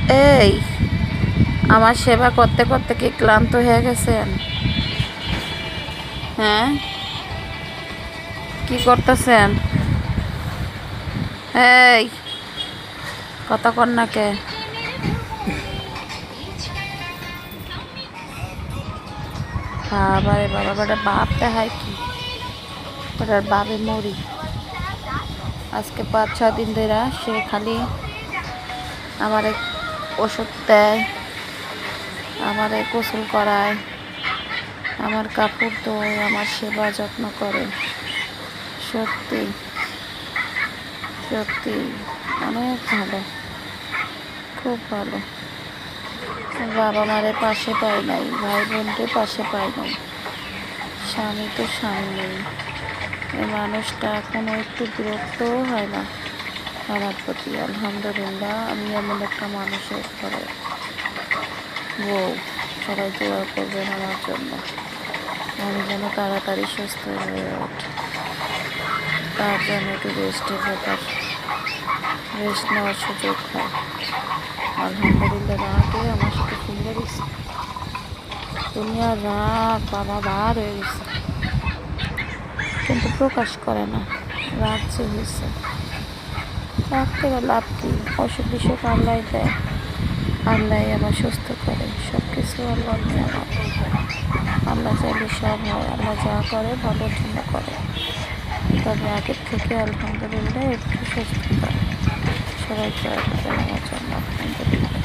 এই, আমার সেবা করতে করতে কি ক্লান্ত হয়ে গেছেন? হ্যাঁ, কি করতেছেন? এই, কথা কর না কে? বাবা রে বাবা, বেটা বাপ দেখায় কি? বেটার বাবে মরি। আজকে 5-6 দিন ধরে সে খালি আমারে ওষুধ দেয়, আমারে গোসল করায়, আমার কাপড় ধোয়, আমার সেবা যত্ন করে। সত্যি সত্যি অনেক ভালো, খুব ভালো। বাবা মারে পাশে পাই নাই, ভাই বোনকে পাশে পাই নাই, স্বামী তো স্বামী নেই। এই মানুষটা এখনো একটু বিরক্তও হয় না আমার প্রতি। আলহামদুলিল্লাহ, আমি এমন একটা মানুষের ঘরে বউ। সবাই দোয়া করবেন আমার জন্য, আমি যেন তাড়াতাড়ি সুস্থ হয়ে ওঠে। তার জন্য একটু রেস্টের ব্যাপার, রেস্ট নেওয়ার সুযোগ হয়। আলহামদুলিল্লাহ, রাগে আমার সাথে ফিরে গেছে, দুনিয়ার রাগ বাবা বার হয়ে গেছে, কিন্তু প্রকাশ করে না রাগ যে হয়েছে। রাগ থেকে লাভ কি? অসুখ বিসুখ আল্লাহ দেয়, আল্লাহ আবার সুস্থ করে। সব কিছু আল্লাহ নিয়ামত, আল্লাহ চাইলে সব হয়। আল্লাহ যা করে ভালোর জন্য করে। তবে আগের থেকে আলহামদুলিল্লাহ একটু সুস্থতা। সবাই ট্রাই করে আমার জন্য, আলহামদুলিল্লাহ।